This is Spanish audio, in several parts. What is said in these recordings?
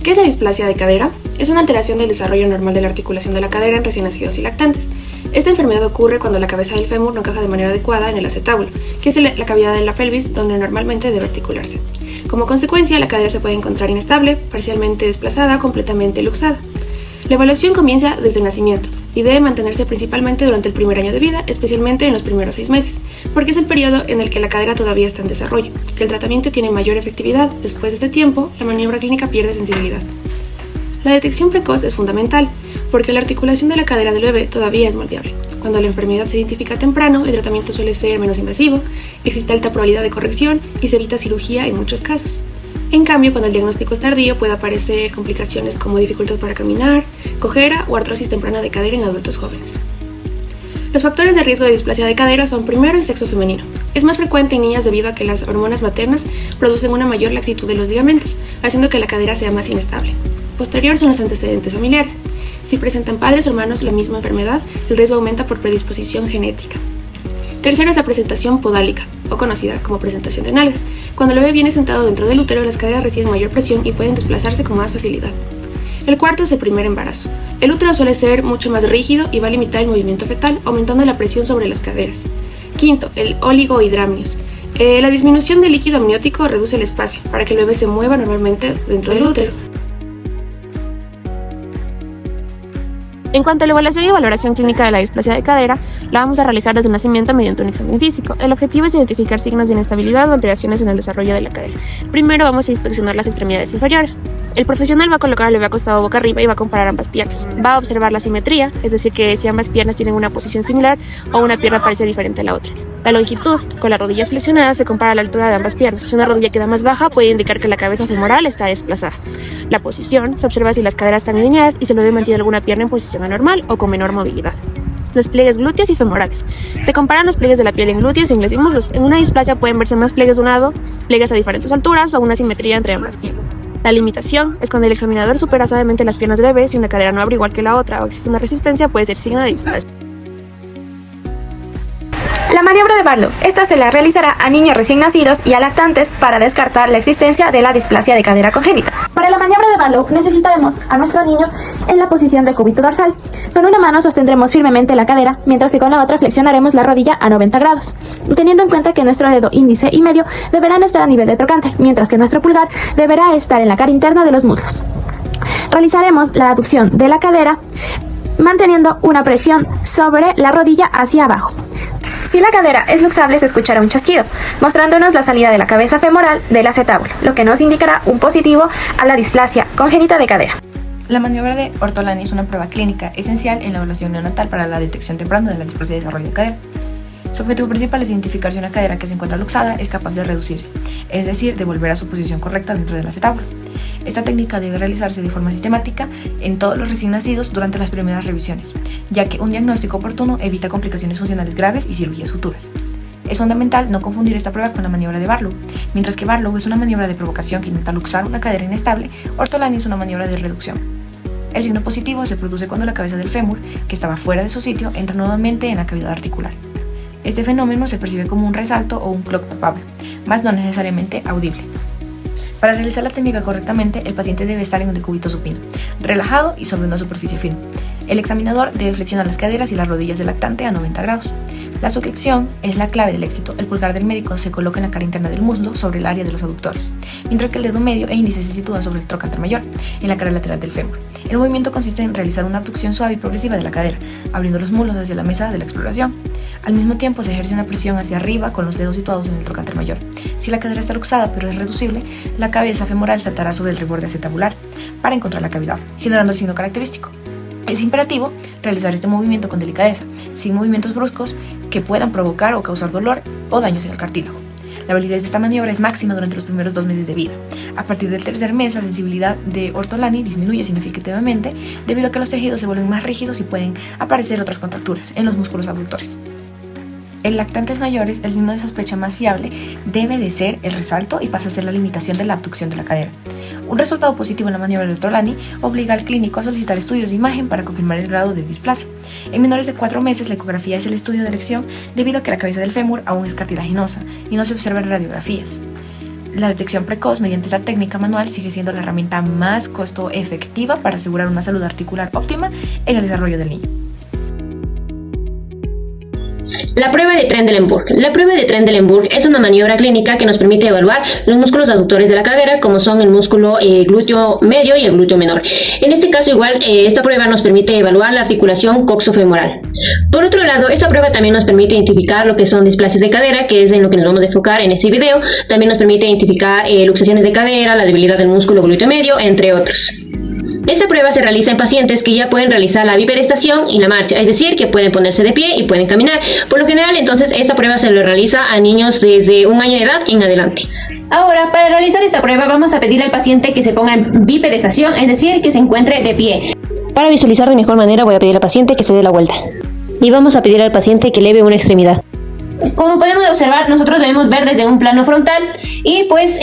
¿Qué es la displasia de cadera? Es una alteración del desarrollo normal de la articulación de la cadera en recién nacidos y lactantes. Esta enfermedad ocurre cuando la cabeza del fémur no encaja de manera adecuada en el acetábulo, que es la cavidad de la pelvis donde normalmente debe articularse. Como consecuencia, la cadera se puede encontrar inestable, parcialmente desplazada, completamente luxada. La evaluación comienza desde el nacimiento y debe mantenerse principalmente durante el primer año de vida, especialmente en los primeros 6 meses, porque es el periodo en el que la cadera todavía está en desarrollo, que el tratamiento tiene mayor efectividad. Después de este tiempo, la maniobra clínica pierde sensibilidad. La detección precoz es fundamental, porque la articulación de la cadera del bebé todavía es moldeable. Cuando la enfermedad se identifica temprano, el tratamiento suele ser menos invasivo, existe alta probabilidad de corrección y se evita cirugía en muchos casos. En cambio, cuando el diagnóstico es tardío, puede aparecer complicaciones como dificultad para caminar, cojera o artrosis temprana de cadera en adultos jóvenes. Los factores de riesgo de displasia de cadera son primero el sexo femenino. Es más frecuente en niñas debido a que las hormonas maternas producen una mayor laxitud de los ligamentos, haciendo que la cadera sea más inestable. Posterior son los antecedentes familiares. Si presentan padres o hermanos la misma enfermedad, el riesgo aumenta por predisposición genética. Tercero es la presentación podálica, o conocida como presentación de nalgas. Cuando el bebé viene sentado dentro del útero, las caderas reciben mayor presión y pueden desplazarse con más facilidad. El cuarto es el primer embarazo. El útero suele ser mucho más rígido y va a limitar el movimiento fetal, aumentando la presión sobre las caderas. Quinto, el oligohidramnios. La disminución del líquido amniótico reduce el espacio para que el bebé se mueva normalmente dentro del útero. En cuanto a la evaluación y valoración clínica de la displasia de cadera, la vamos a realizar desde el nacimiento mediante un examen físico. El objetivo es identificar signos de inestabilidad o alteraciones en el desarrollo de la cadera. Primero vamos a inspeccionar las extremidades inferiores. El profesional va a colocar al bebé acostado boca arriba y va a comparar ambas piernas. Va a observar la simetría, es decir, que si ambas piernas tienen una posición similar o una pierna parece diferente a la otra. La longitud, con las rodillas flexionadas, se compara a la altura de ambas piernas. Si una rodilla queda más baja, puede indicar que la cabeza femoral está desplazada. La posición, se observa si las caderas están alineadas y si el bebé mantiene alguna pierna en posición anormal o con menor movilidad. Los pliegues glúteos y femorales. Se comparan los pliegues de la piel en glúteos, ingles y muslos. En una displasia pueden verse más pliegues de un lado, pliegues a diferentes alturas o una simetría entre ambas piernas. La limitación es cuando el examinador supera suavemente las piernas del bebé. Si una cadera no abre igual que la otra o existe una resistencia, puede ser signo de displasia. La maniobra de Barlow. Esta se la realizará a niños recién nacidos y a lactantes para descartar la existencia de la displasia de cadera congénita. Para la maniobra de Barlow necesitaremos a nuestro niño en la posición de cúbito dorsal. Con una mano sostendremos firmemente la cadera, mientras que con la otra flexionaremos la rodilla a 90 grados, teniendo en cuenta que nuestro dedo índice y medio deberán estar a nivel de trocánter, mientras que nuestro pulgar deberá estar en la cara interna de los muslos. Realizaremos la aducción de la cadera manteniendo una presión sobre la rodilla hacia abajo. Si la cadera es luxable, se escuchará un chasquido, mostrándonos la salida de la cabeza femoral del acetábulo, lo que nos indicará un positivo a la displasia congénita de cadera. La maniobra de Ortolani es una prueba clínica esencial en la evaluación neonatal para la detección temprana de la displasia de desarrollo de cadera. Su objetivo principal es identificar si una cadera que se encuentra luxada es capaz de reducirse, es decir, de volver a su posición correcta dentro del acetábulo. Esta técnica debe realizarse de forma sistemática en todos los recién nacidos durante las primeras revisiones, ya que un diagnóstico oportuno evita complicaciones funcionales graves y cirugías futuras. Es fundamental no confundir esta prueba con la maniobra de Barlow. Mientras que Barlow es una maniobra de provocación que intenta luxar una cadera inestable, Ortolani es una maniobra de reducción. El signo positivo se produce cuando la cabeza del fémur, que estaba fuera de su sitio, entra nuevamente en la cavidad articular. Este fenómeno se percibe como un resalto o un cloc palpable, mas no necesariamente audible. Para realizar la técnica correctamente, el paciente debe estar en un decúbito supino, relajado y sobre una superficie firme. El examinador debe flexionar las caderas y las rodillas del lactante a 90 grados. La sujeción es la clave del éxito. El pulgar del médico se coloca en la cara interna del muslo sobre el área de los aductores, mientras que el dedo medio e índice se sitúan sobre el trocánter mayor, en la cara lateral del fémur. El movimiento consiste en realizar una abducción suave y progresiva de la cadera, abriendo los muslos hacia la mesa de la exploración. Al mismo tiempo se ejerce una presión hacia arriba con los dedos situados en el trocánter mayor. Si la cadera está luxada pero es reducible, la cabeza femoral saltará sobre el reborde acetabular para encontrar la cavidad, generando el signo característico. Es imperativo realizar este movimiento con delicadeza, sin movimientos bruscos que puedan provocar o causar dolor o daños en el cartílago. La validez de esta maniobra es máxima durante los primeros 2 meses de vida. A partir del tercer mes, la sensibilidad de Ortolani disminuye significativamente debido a que los tejidos se vuelven más rígidos y pueden aparecer otras contracturas en los músculos abductores. En lactantes mayores, el signo de sospecha más fiable debe de ser el resalto y pasa a ser la limitación de la abducción de la cadera. Un resultado positivo en la maniobra de Ortolani obliga al clínico a solicitar estudios de imagen para confirmar el grado de displasia. En menores de 4 meses, la ecografía es el estudio de elección debido a que la cabeza del fémur aún es cartilaginosa y no se observan radiografías. la detección precoz mediante esta técnica manual sigue siendo la herramienta más costo efectiva para asegurar una salud articular óptima en el desarrollo del niño. La prueba de Trendelenburg. La prueba de Trendelenburg es una maniobra clínica que nos permite evaluar los músculos aductores de la cadera, como son el músculo glúteo medio y el glúteo menor. En este caso, igual, esta prueba nos permite evaluar la articulación coxofemoral. Por otro lado, esta prueba también nos permite identificar lo que son displasias de cadera, que es en lo que nos vamos a enfocar en este video. También nos permite identificar luxaciones de cadera, la debilidad del músculo glúteo medio, entre otros. Esta prueba se realiza en pacientes que ya pueden realizar la bipedestación y la marcha, es decir, que pueden ponerse de pie y pueden caminar. Por lo general, entonces, esta prueba se lo realiza a niños desde 1 año de edad en adelante. Ahora, para realizar esta prueba, vamos a pedirle al paciente que se ponga en bipedestación, es decir, que se encuentre de pie. Para visualizar de mejor manera, voy a pedir al paciente que se dé la vuelta. Y vamos a pedir al paciente que eleve una extremidad. Como podemos observar, nosotros debemos ver desde un plano frontal y pues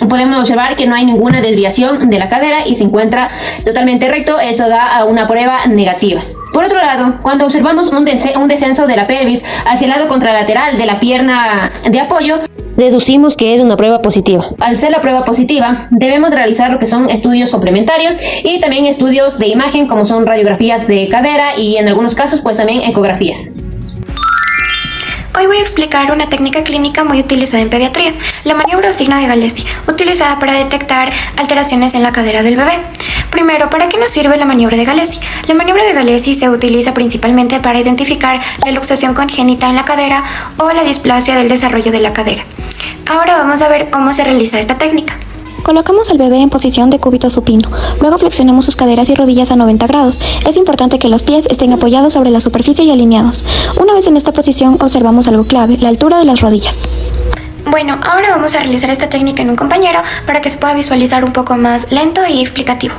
podemos observar que no hay ninguna desviación de la cadera y se encuentra totalmente recto. Eso da a una prueba negativa. Por otro lado, cuando observamos un descenso de la pelvis hacia el lado contralateral de la pierna de apoyo, deducimos que es una prueba positiva. Al ser la prueba positiva, debemos realizar lo que son estudios complementarios y también estudios de imagen, como son radiografías de cadera y en algunos casos pues también ecografías. Hoy voy a explicar una técnica clínica muy utilizada en pediatría, la maniobra o signo de Galeazzi, utilizada para detectar alteraciones en la cadera del bebé. Primero, ¿para qué nos sirve la maniobra de Galeazzi? La maniobra de Galeazzi se utiliza principalmente para identificar la luxación congénita en la cadera o la displasia del desarrollo de la cadera. Ahora vamos a ver cómo se realiza esta técnica. Colocamos al bebé en posición de cúbito supino. Luego flexionamos sus caderas y rodillas a 90 grados. Es importante que los pies estén apoyados sobre la superficie y alineados. Una vez en esta posición, observamos algo clave, la altura de las rodillas. Bueno, ahora vamos a realizar esta técnica en un compañero para que se pueda visualizar un poco más lento y explicativo.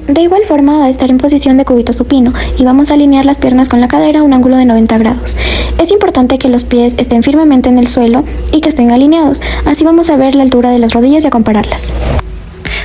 De igual forma va a estar en posición de cúbito supino y vamos a alinear las piernas con la cadera a un ángulo de 90 grados. Es importante que los pies estén firmemente en el suelo y que estén alineados, así vamos a ver la altura de las rodillas y a compararlas.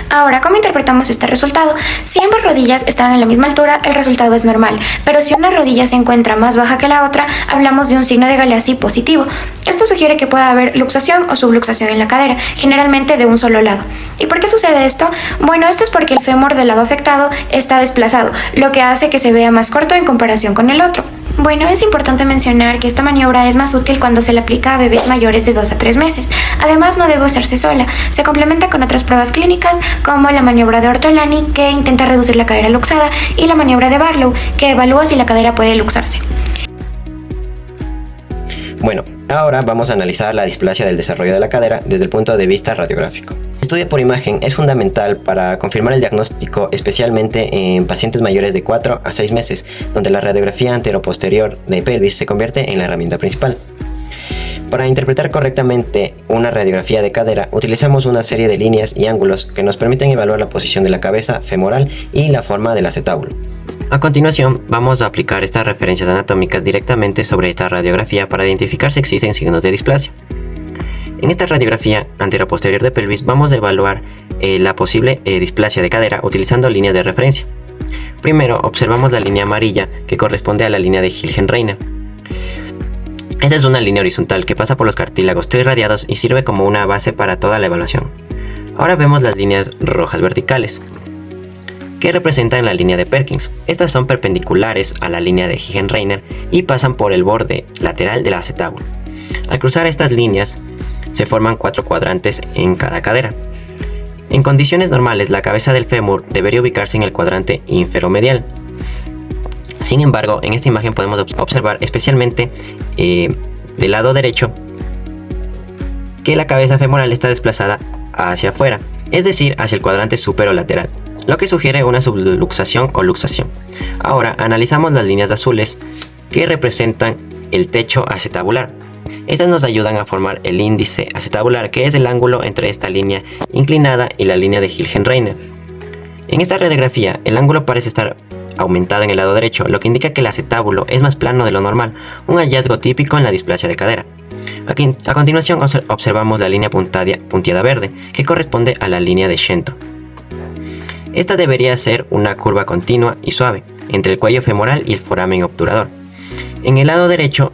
Ahora, ¿cómo interpretamos este resultado? Si ambas rodillas están en la misma altura, el resultado es normal, pero si una rodilla se encuentra más baja que la otra, hablamos de un signo de Galeazzi positivo. Esto sugiere que puede haber luxación o subluxación en la cadera, generalmente de un solo lado. ¿Y por qué sucede esto? Bueno, esto es porque el fémur del lado afectado está desplazado, lo que hace que se vea más corto en comparación con el otro. Bueno, es importante mencionar que esta maniobra es más útil cuando se le aplica a bebés mayores de 2 a 3 meses. Además, no debe usarse sola. Se complementa con otras pruebas clínicas como la maniobra de Ortolani, que intenta reducir la cadera luxada, y la maniobra de Barlow, que evalúa si la cadera puede luxarse. Bueno, ahora vamos a analizar la displasia del desarrollo de la cadera desde el punto de vista radiográfico. El estudio por imagen es fundamental para confirmar el diagnóstico, especialmente en pacientes mayores de 4 a 6 meses, donde la radiografía anteroposterior de pelvis se convierte en la herramienta principal. Para interpretar correctamente una radiografía de cadera, utilizamos una serie de líneas y ángulos que nos permiten evaluar la posición de la cabeza femoral y la forma del acetábulo. A continuación, vamos a aplicar estas referencias anatómicas directamente sobre esta radiografía para identificar si existen signos de displasia. En esta radiografía anteroposterior de pelvis vamos a evaluar la posible displasia de cadera utilizando líneas de referencia. Primero, observamos la línea amarilla que corresponde a la línea de Hilgen-Reiner. Esta es una línea horizontal que pasa por los cartílagos trirradiados y sirve como una base para toda la evaluación. Ahora vemos las líneas rojas verticales, que representan la línea de Perkins. Estas son perpendiculares a la línea de Hilgen-Reiner y pasan por el borde lateral del acetábulo. Al cruzar estas líneas, se forman 4 cuadrantes en cada cadera. En condiciones normales, la cabeza del fémur debería ubicarse en el cuadrante inferomedial. Sin embargo, en esta imagen podemos observar especialmente del lado derecho que la cabeza femoral está desplazada hacia afuera, es decir, hacia el cuadrante superolateral, lo que sugiere una subluxación o luxación. Ahora analizamos las líneas azules que representan el techo acetabular. Estas nos ayudan a formar el índice acetabular, que es el ángulo entre esta línea inclinada y la línea de Hilgen-Reiner. En esta radiografía, el ángulo parece estar aumentado en el lado derecho, lo que indica que el acetábulo es más plano de lo normal, un hallazgo típico en la displasia de cadera. A continuación observamos la línea punteada verde, que corresponde a la línea de Shenton. Esta debería ser una curva continua y suave, entre el cuello femoral y el foramen obturador. En el lado derecho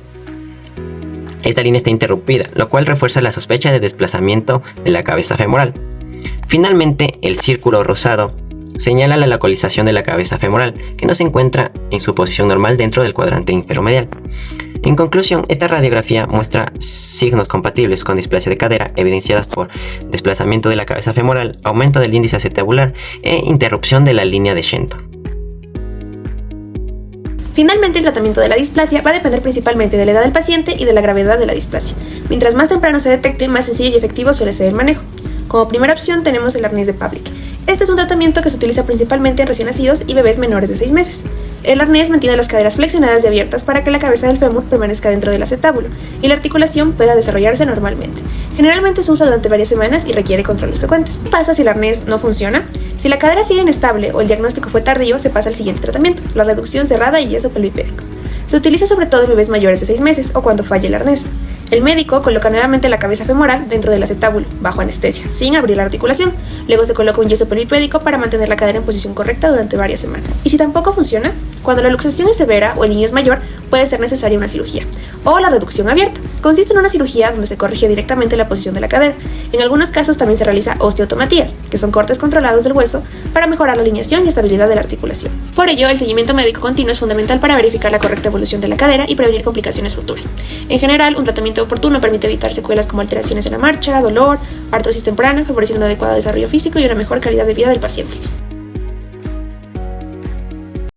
esta línea está interrumpida, lo cual refuerza la sospecha de desplazamiento de la cabeza femoral. Finalmente, el círculo rosado señala la localización de la cabeza femoral, que no se encuentra en su posición normal dentro del cuadrante inferomedial. En conclusión, esta radiografía muestra signos compatibles con displasia de cadera evidenciadas por desplazamiento de la cabeza femoral, aumento del índice acetabular e interrupción de la línea de Shenton. Finalmente, el tratamiento de la displasia va a depender principalmente de la edad del paciente y de la gravedad de la displasia. Mientras más temprano se detecte, más sencillo y efectivo suele ser el manejo. Como primera opción tenemos el arnés de Pavlik. Este es un tratamiento que se utiliza principalmente en recién nacidos y bebés menores de 6 meses. El arnés mantiene las caderas flexionadas y abiertas para que la cabeza del fémur permanezca dentro del acetábulo y la articulación pueda desarrollarse normalmente. Generalmente se usa durante varias semanas y requiere controles frecuentes. ¿Qué pasa si el arnés no funciona? Si la cadera sigue inestable o el diagnóstico fue tardío, se pasa al siguiente tratamiento, la reducción cerrada y yeso pelvipédico. Se utiliza sobre todo en bebés mayores de 6 meses o cuando falla el arnés. El médico coloca nuevamente la cabeza femoral dentro del acetábulo, bajo anestesia, sin abrir la articulación. Luego se coloca un yeso pelvipédico para mantener la cadera en posición correcta durante varias semanas. Y si tampoco funciona, cuando la luxación es severa o el niño es mayor, puede ser necesaria una cirugía. O la reducción abierta. Consiste en una cirugía donde se corrige directamente la posición de la cadera. En algunos casos también se realiza osteotomatías, que son cortes controlados del hueso para mejorar la alineación y estabilidad de la articulación. Por ello, el seguimiento médico continuo es fundamental para verificar la correcta evolución de la cadera y prevenir complicaciones futuras. En general, un tratamiento oportuno permite evitar secuelas como alteraciones en la marcha, dolor, artrosis temprana, favoreciendo un adecuado desarrollo físico y una mejor calidad de vida del paciente.